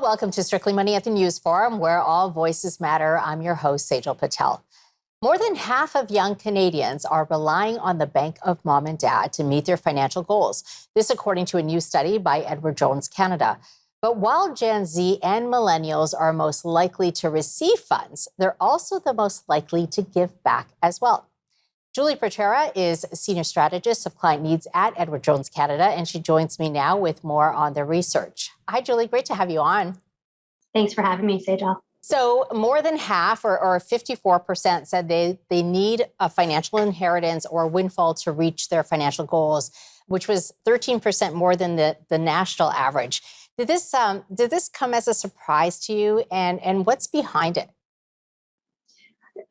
welcome to Strictly Money at the News Forum, where all voices matter. I'm your host, Saijal Patel. More than half of young Canadians are relying on the bank of mom and dad to meet their financial goals. This according to a new study by Edward Jones Canada. But while Gen Z and millennials are most likely to receive funds, they're also the most likely to give back as well. Julie Petrera is Senior Strategist of Client Needs at Edward Jones Canada, and she joins me now with more on their research. Hi, Julie. Great to have you on. Thanks for having me, Saijal. So more than half, or 54%, said they need a financial inheritance or windfall to reach their financial goals, which was 13% more than the national average. Did this come as a surprise to you, and what's behind it?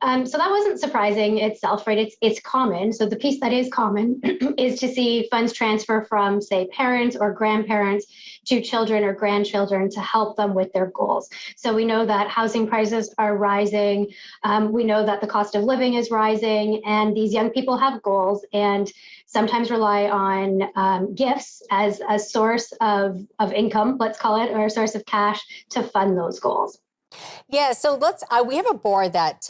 So that wasn't surprising itself, right? It's common. So the piece that is common is to see funds transfer from, say, parents or grandparents to children or grandchildren to help them with their goals. So we know that housing prices are rising. We know that the cost of living is rising, and these young people have goals and sometimes rely on gifts as a source of income, let's call it, or a source of cash to fund those goals. Yeah, so we have a board that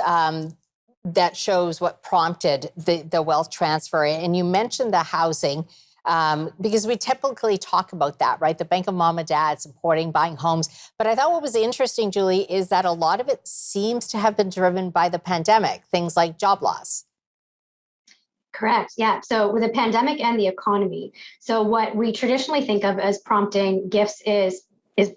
shows what prompted the wealth transfer. And you mentioned the housing because we typically talk about that, right? The bank of mom and dad supporting buying homes. But I thought what was interesting, Julie, is that a lot of it seems to have been driven by the pandemic, things like job loss. Correct. Yeah. So with the pandemic and the economy. So what we traditionally think of as prompting gifts is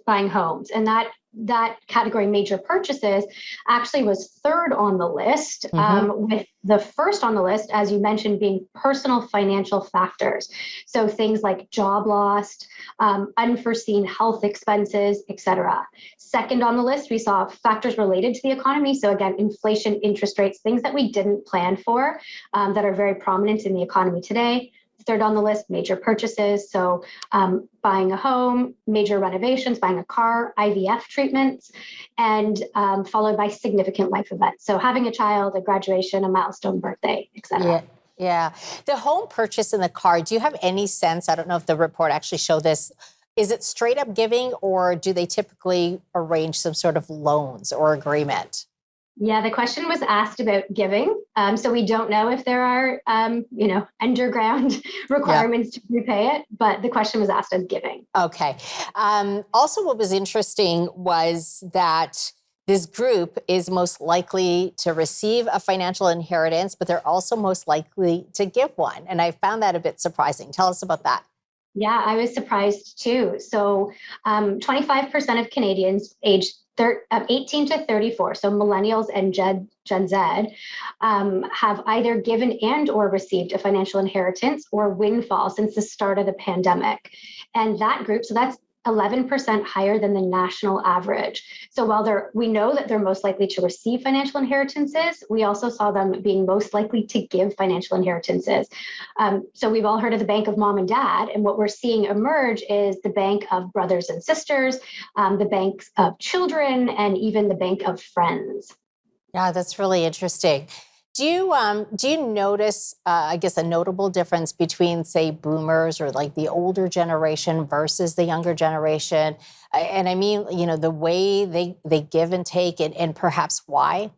buying homes. And that category, major purchases, actually was third on the list, with the first on the list, as you mentioned, being personal financial factors. So things like job loss, unforeseen health expenses, etc. Second on the list, we saw factors related to the economy. So again, inflation, interest rates, things that we didn't plan for, that are very prominent in the economy today. Third on the list, major purchases. So buying a home, major renovations, buying a car, IVF treatments, and followed by significant life events. So having a child, a graduation, a milestone birthday, etc. Yeah. The home purchase and the car, do you have any sense? I don't know if the report actually showed this. Is it straight up giving, or do they typically arrange some sort of loans or agreement? Yeah, the question was asked about giving. So we don't know if there are, underground requirements to repay it, but the question was asked as giving. Okay. Also, what was interesting was that this group is most likely to receive a financial inheritance, but they're also most likely to give one. And I found that a bit surprising. Tell us about that. Yeah, I was surprised too. So 25% of Canadians aged 18 to 34, so millennials and Gen Z, have either given and or received a financial inheritance or windfall since the start of the pandemic. And that group, so that's 11% higher than the national average. So while we know that they're most likely to receive financial inheritances, we also saw them being most likely to give financial inheritances. So we've all heard of the bank of mom and dad, and what we're seeing emerge is the bank of brothers and sisters, the banks of children, and even the bank of friends. Yeah, that's really interesting. Do you notice, I guess, a notable difference between, say, boomers or like the older generation versus the younger generation? And I mean, the way they give and take, and perhaps why?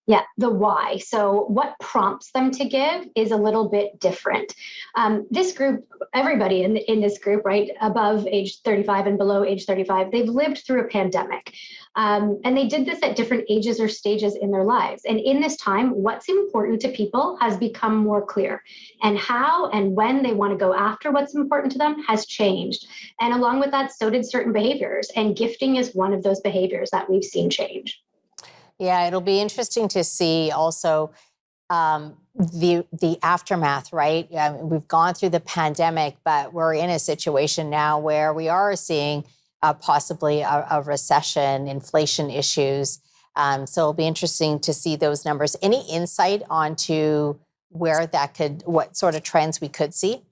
Yeah, the why. So what prompts them to give is a little bit different. This group, everybody in this group, right, above age 35 and below age 35, they've lived through a pandemic. And they did this at different ages or stages in their lives. And in this time, what's important to people has become more clear. And how and when they want to go after what's important to them has changed. And along with that, so did certain behaviors. And gifting is one of those behaviors that we've seen change. Yeah, it'll be interesting to see also the aftermath, right? We've gone through the pandemic, but we're in a situation now where we are seeing possibly a recession, inflation issues. So it'll be interesting to see those numbers. Any insight onto what sort of trends we could see?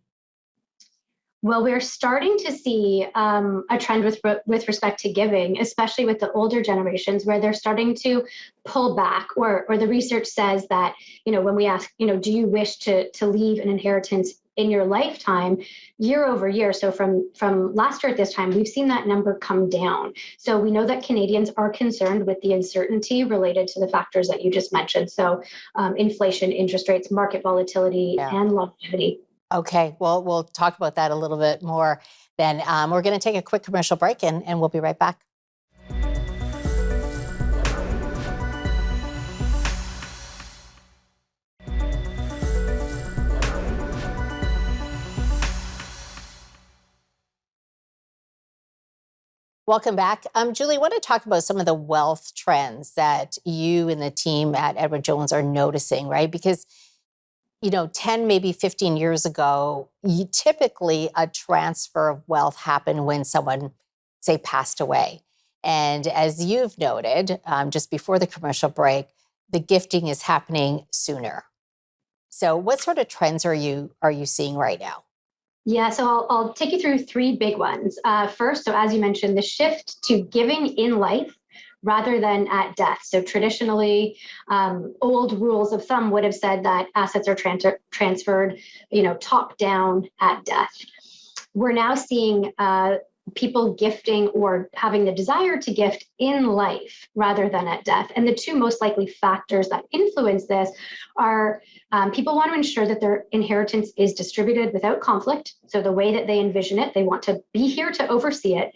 Well, we're starting to see a trend with respect to giving, especially with the older generations, where they're starting to pull back. Or the research says that, when we ask, do you wish to leave an inheritance in your lifetime, year over year? So from last year at this time, we've seen that number come down. So we know that Canadians are concerned with the uncertainty related to the factors that you just mentioned. So inflation, interest rates, market volatility, and longevity. Okay, well, we'll talk about that a little bit more then. We're going to take a quick commercial break and we'll be right back. Welcome back. Julie, I want to talk about some of the wealth trends that you and the team at Edward Jones are noticing, right? Because 10, maybe 15 years ago, typically a transfer of wealth happened when someone, say, passed away. And as you've noted, just before the commercial break, the gifting is happening sooner. So what sort of trends are you seeing right now? Yeah, so I'll take you through three big ones. First, so as you mentioned, the shift to giving in life rather than at death. So traditionally, old rules of thumb would have said that assets are transferred, top down at death. We're now seeing people gifting or having the desire to gift in life rather than at death. And the two most likely factors that influence this are people want to ensure that their inheritance is distributed without conflict. So the way that they envision it, they want to be here to oversee it.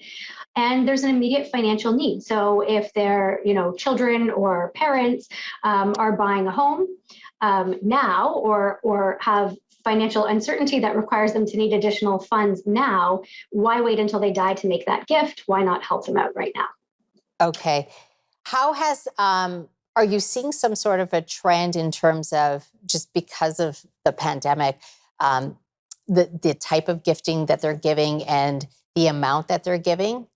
And there's an immediate financial need. So if their, children or parents are buying a home now or have financial uncertainty that requires them to need additional funds now, why wait until they die to make that gift? Why not help them out right now? Okay. How has, are you seeing some sort of a trend in terms of, just because of the pandemic, the type of gifting that they're giving and the amount that they're giving?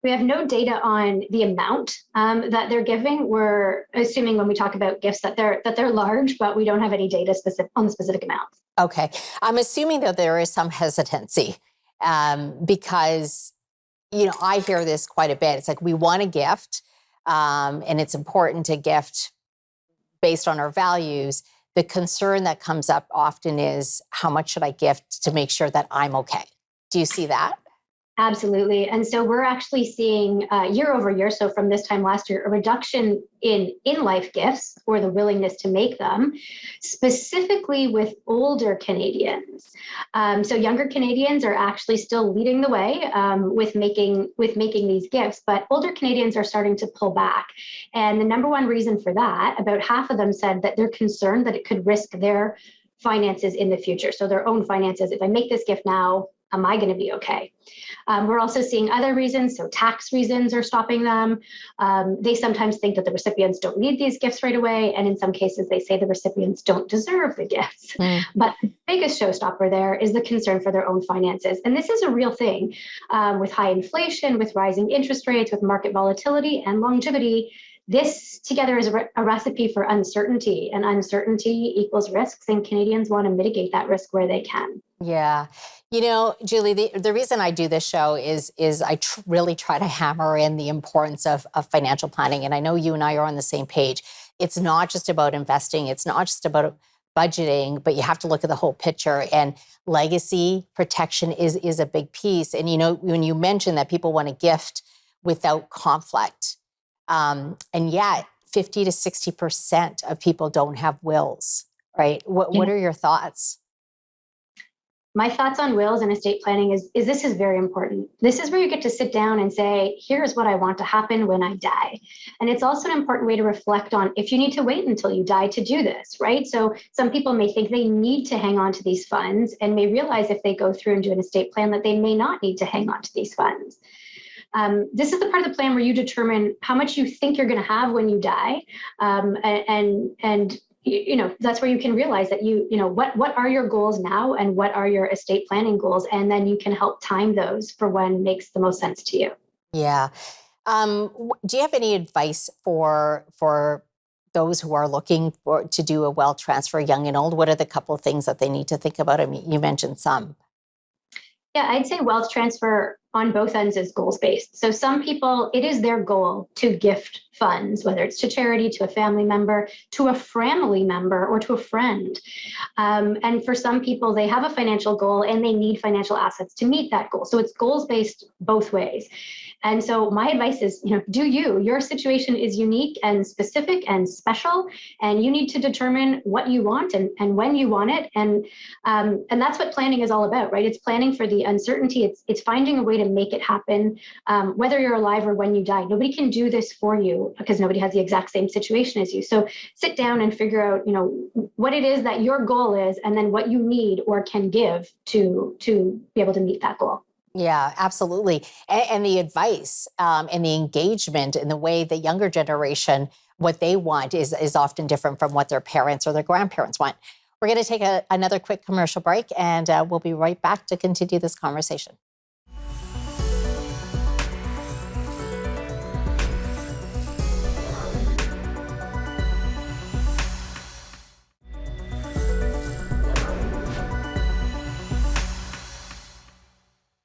We have no data on the amount that they're giving. We're assuming when we talk about gifts that they're large, but we don't have any data on the specific amounts. Okay, I'm assuming that there is some hesitancy because I hear this quite a bit. It's like, we want a gift, and it's important to gift based on our values. The concern that comes up often is, how much should I gift to make sure that I'm okay? Do you see that? Absolutely. And so we're actually seeing year over year, so from this time last year, a reduction in life gifts or the willingness to make them, specifically with older Canadians. So younger Canadians are actually still leading the way with making these gifts, but older Canadians are starting to pull back. And the number one reason for that, about half of them said that they're concerned that it could risk their finances in the future. So their own finances. If I make this gift now, am I going to be okay? We're also seeing other reasons. So tax reasons are stopping them. They sometimes think that the recipients don't need these gifts right away. And in some cases, they say the recipients don't deserve the gifts. But the biggest showstopper there is the concern for their own finances. And this is a real thing with high inflation, with rising interest rates, with market volatility and longevity. This together is a recipe for uncertainty, and uncertainty equals risks, and Canadians want to mitigate that risk where they can. Yeah. Julie, the reason I do this show is I really try to hammer in the importance of financial planning. And I know you and I are on the same page. It's not just about investing. It's not just about budgeting, but you have to look at the whole picture. And legacy protection is a big piece. And, when you mentioned that people want to gift without conflict, and yet 50 to 60% of people don't have wills, right? What are your thoughts? My thoughts on wills and estate planning is this is very important. This is where you get to sit down and say, here's what I want to happen when I die. And it's also an important way to reflect on if you need to wait until you die to do this, right? So some people may think they need to hang on to these funds and may realize if they go through and do an estate plan that they may not need to hang on to these funds. This is the part of the plan where you determine how much you think you're going to have when you die, and that's where you can realize that what are your goals now and what are your estate planning goals, and then you can help time those for when makes the most sense to you. Yeah. Do you have any advice for those who are looking to do a wealth transfer, young and old? What are the couple of things that they need to think about? I mean, you mentioned some. Yeah, I'd say wealth transfer on both ends is goals based. So some people, it is their goal to gift funds, whether it's to charity, to a family member, to a family member, or to a friend. And for some people, they have a financial goal and they need financial assets to meet that goal. So it's goals based both ways. And so my advice is, do your situation is unique and specific and special, and you need to determine what you want and when you want it. And that's what planning is all about, right? It's planning for the uncertainty. It's finding a way to make it happen, whether you're alive or when you die. Nobody can do this for you because nobody has the exact same situation as you. So sit down and figure out, what it is that your goal is, and then what you need or can give to be able to meet that goal. Yeah, absolutely. And the advice and the engagement in the way the younger generation, what they want is often different from what their parents or their grandparents want. We're going to take another quick commercial break, and we'll be right back to continue this conversation.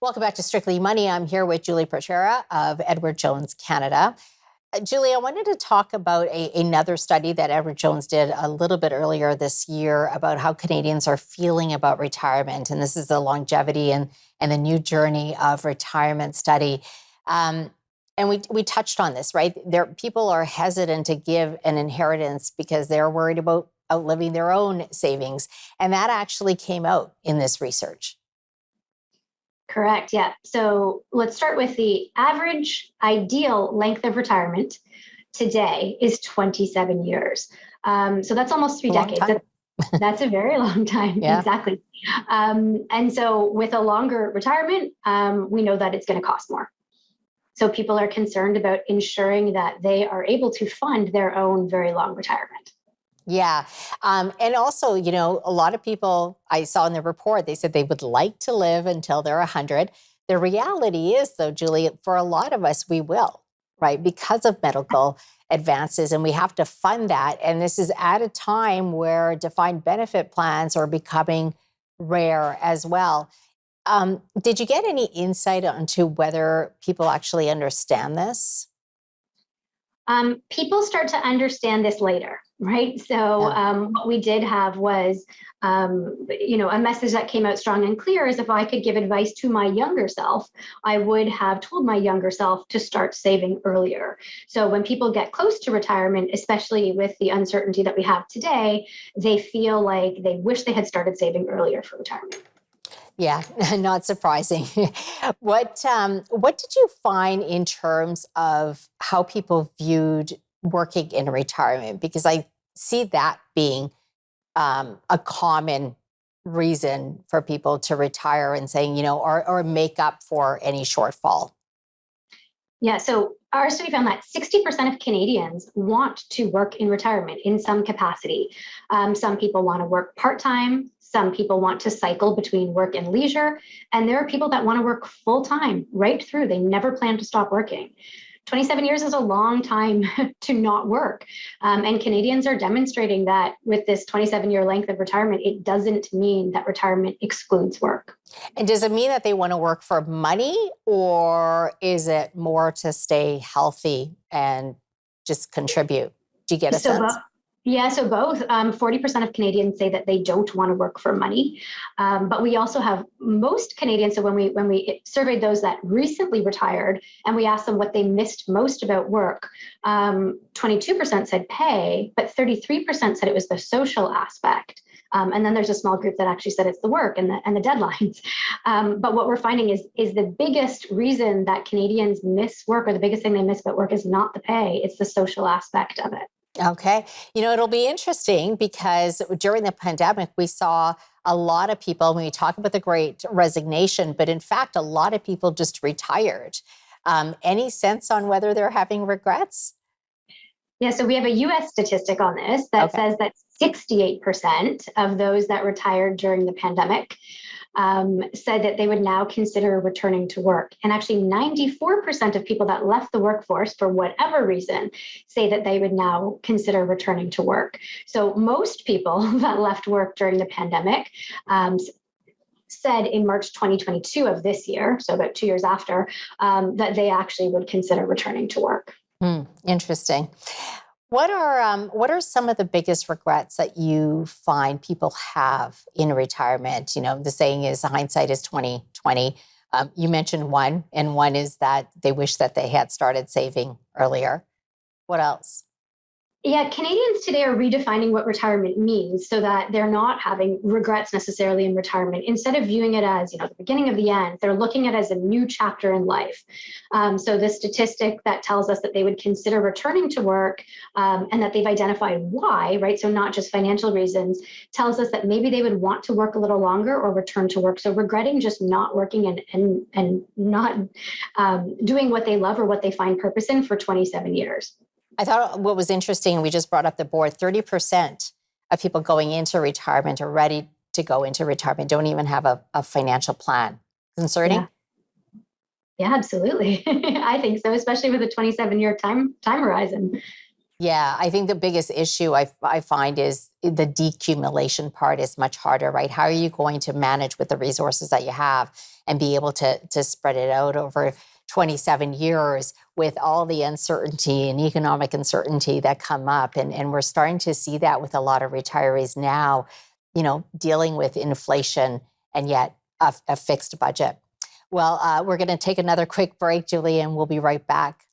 Welcome back to Strictly Money. I'm here with Julie Petrera of Edward Jones Canada. Julie, I wanted to talk about another study that Edward Jones did a little bit earlier this year about how Canadians are feeling about retirement. And this is the longevity and the new journey of retirement study. And we touched on this, right? People are hesitant to give an inheritance because they're worried about outliving their own savings. And that actually came out in this research. Correct. Yeah. So let's start with the average ideal length of retirement today is 27 years. So that's almost 3 decades. That's a very long time. Yeah. Exactly. And so with a longer retirement, we know that it's going to cost more. So people are concerned about ensuring that they are able to fund their own very long retirement. Yeah. And also, a lot of people I saw in the report, they said they would like to live until they're 100. The reality is, though, Julie, for a lot of us, we will, right? Because of medical advances, and we have to fund that. And this is at a time where defined benefit plans are becoming rare as well. Did you get any insight onto whether people actually understand this? People start to understand this later, right? So what we did have was, a message that came out strong and clear is if I could give advice to my younger self, I would have told my younger self to start saving earlier. So when people get close to retirement, especially with the uncertainty that we have today, they feel like they wish they had started saving earlier for retirement. Yeah, not surprising. What did you find in terms of how people viewed working in retirement? Because I see that being a common reason for people to retire and saying, or make up for any shortfall. Yeah, so our study found that 60% of Canadians want to work in retirement in some capacity. Some people want to work part-time. Some people want to cycle between work and leisure. And there are people that want to work full-time right through. They never plan to stop working. 27 years is a long time to not work. And Canadians are demonstrating that with this 27-year length of retirement, it doesn't mean that retirement excludes work. And does it mean that they want to work for money, or is it more to stay healthy and just contribute? Do you get a sense? Yeah, so both. 40% of Canadians say that they don't want to work for money, but we also have most Canadians. So when we surveyed those that recently retired, and we asked them what they missed most about work, 22% said pay, but 33% said it was the social aspect. And then there's a small group that actually said it's the work and the deadlines. But what we're finding is the biggest reason that Canadians miss work, or the biggest thing they miss about work, is not the pay; it's the social aspect of it. Okay. It'll be interesting because during the pandemic, we saw a lot of people, when we talk about the great resignation, but in fact, a lot of people just retired. Any sense on whether they're having regrets? Yeah, so we have a US statistic on this that says that 68% of those that retired during the pandemic said that they would now consider returning to work. And actually 94% of people that left the workforce for whatever reason say that they would now consider returning to work. So most people that left work during the pandemic said in March 2022 of this year, so about 2 years after, that they actually would consider returning to work. Interesting. What are some of the biggest regrets that you find people have in retirement? You know, the saying is hindsight is 2020. You mentioned one, and one is that they wish that they had started saving earlier. What else? Yeah, Canadians today are redefining what retirement means so that they're not having regrets necessarily in retirement. Instead of viewing it as, the beginning of the end, they're looking at it as a new chapter in life. So the statistic that tells us that they would consider returning to work and that they've identified why, right? So not just financial reasons, tells us that maybe they would want to work a little longer or return to work. So regretting just not working and not doing what they love or what they find purpose in for 27 years. I thought what was interesting, and we just brought up the board, 30% of people going into retirement or ready to go into retirement don't even have a financial plan. Concerning? Yeah, absolutely. I think so, especially with a 27-year time horizon. Yeah, I think the biggest issue I find is the decumulation part is much harder, right? How are you going to manage with the resources that you have and be able to spread it out over 27 years with all the uncertainty and economic uncertainty that come up? And we're starting to see that with a lot of retirees now, dealing with inflation and yet a fixed budget. Well, we're going to take another quick break, Julie, and we'll be right back.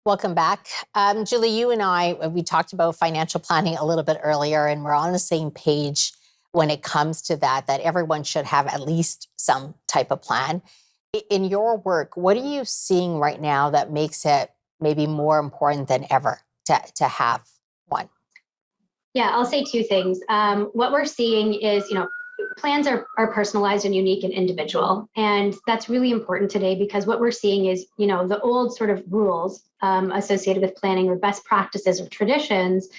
Welcome back. Julie, you and we talked about financial planning a little bit earlier, and we're on the same page when it comes to that everyone should have at least some type of plan. In your work, what are you seeing right now that makes it maybe more important than ever to have one? Yeah, I'll say two things. What we're seeing is, plans are personalized and unique and individual. And that's really important today because what we're seeing is, the old sort of rules associated with planning or best practices or traditions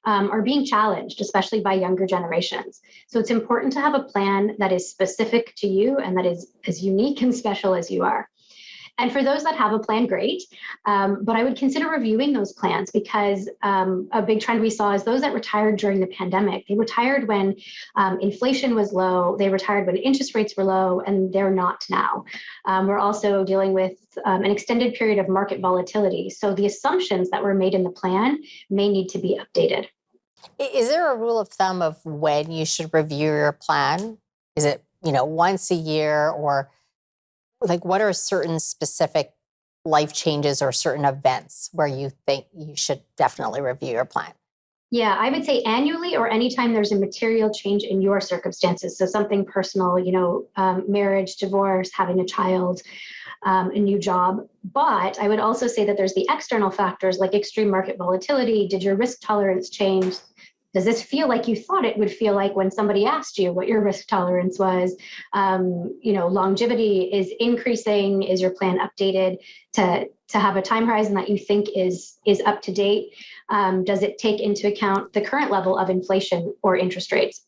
are being challenged, especially by younger generations. So it's important to have a plan that is specific to you and that is as unique and special as you are. And for those that have a plan, great. But I would consider reviewing those plans because a big trend we saw is those that retired during the pandemic. They retired when inflation was low. They retired when interest rates were low, and they're not now. We're also dealing with an extended period of market volatility. So the assumptions that were made in the plan may need to be updated. Is there a rule of thumb of when you should review your plan? Is it, once a year, or like what are certain specific life changes or certain events where you think you should definitely review your plan? Yeah, I would say annually or anytime there's a material change in your circumstances. So something personal, marriage, divorce, having a child, a new job. But I would also say that there's the external factors like extreme market volatility. Did your risk tolerance change? Does this feel like you thought it would feel like when somebody asked you what your risk tolerance was? Longevity is increasing. Is your plan updated to have a time horizon that you think is up to date? Does it take into account the current level of inflation or interest rates?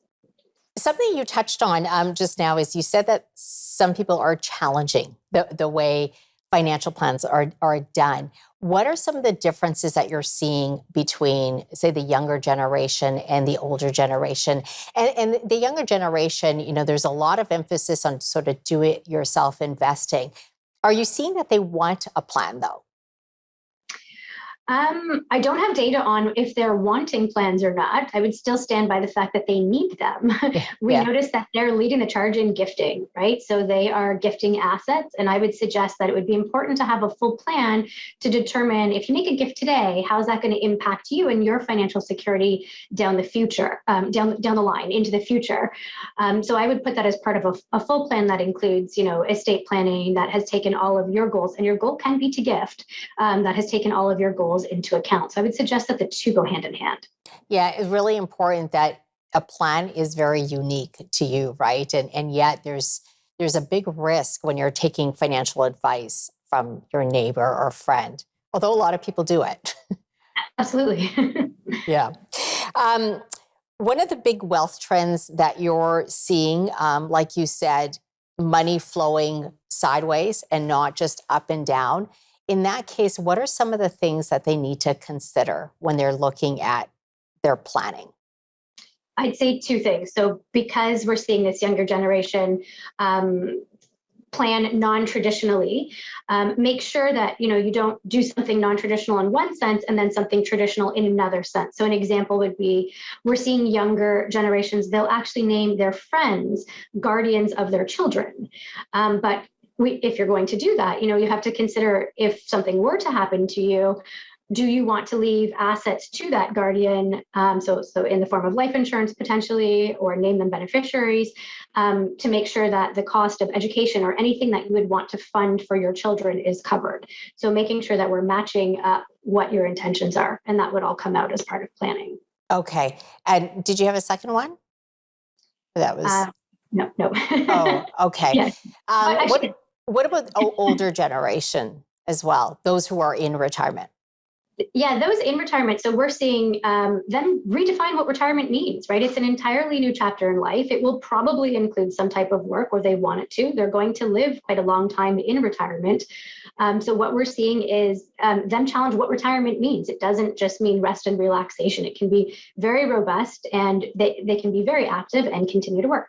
Something you touched on just now is you said that some people are challenging the way financial plans are done. What are some of the differences that you're seeing between, say, the younger generation and the older generation? And the younger generation, there's a lot of emphasis on sort of do-it-yourself investing. Are you seeing that they want a plan, though? I don't have data on if they're wanting plans or not. I would still stand by the fact that they need them. We notice that they're leading the charge in gifting, right? So they are gifting assets. And I would suggest that it would be important to have a full plan to determine if you make a gift today, how is that going to impact you and your financial security down the future, down the line into the future. So I would put that as part of a full plan that includes, estate planning that has taken all of your goals, and your goal can be to gift, that has taken all of your goals into account. So I would suggest that the two go hand in hand. Yeah, it's really important that a plan is very unique to you, right? And yet there's a big risk when you're taking financial advice from your neighbor or friend, although a lot of people do it. Absolutely. Yeah. One of the big wealth trends that you're seeing, like you said, money flowing sideways and not just up and down. In that case, what are some of the things that they need to consider when they're looking at their planning? I'd say two things. So because we're seeing this younger generation plan non-traditionally, make sure that you don't do something non-traditional in one sense and then something traditional in another sense. So an example would be, we're seeing younger generations, they'll actually name their friends guardians of their children. But if you're going to do that, you have to consider, if something were to happen to you, do you want to leave assets to that guardian? So in the form of life insurance potentially, or name them beneficiaries, to make sure that the cost of education or anything that you would want to fund for your children is covered. So making sure that we're matching up what your intentions are, and that would all come out as part of planning. Okay. And did you have a second one? That was no. Oh, okay. Yes. What about older generation as well? Those who are in retirement? Yeah, those in retirement. So we're seeing them redefine what retirement means, right? It's an entirely new chapter in life. It will probably include some type of work, or they want it to. They're going to live quite a long time in retirement. So what we're seeing is them challenge what retirement means. It doesn't just mean rest and relaxation. It can be very robust, and they can be very active and continue to work.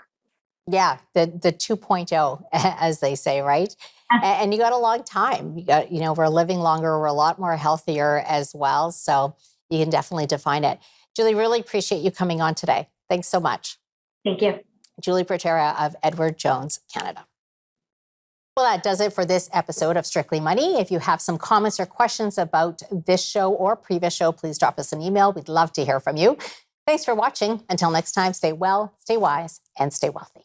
Yeah, the 2.0, as they say, right? And you got a long time. We're living longer. We're a lot more healthier as well. So you can definitely define it. Julie, really appreciate you coming on today. Thanks so much. Thank you. Julie Petrera of Edward Jones, Canada. Well, that does it for this episode of Strictly Money. If you have some comments or questions about this show or previous show, please drop us an email. We'd love to hear from you. Thanks for watching. Until next time, stay well, stay wise, and stay wealthy.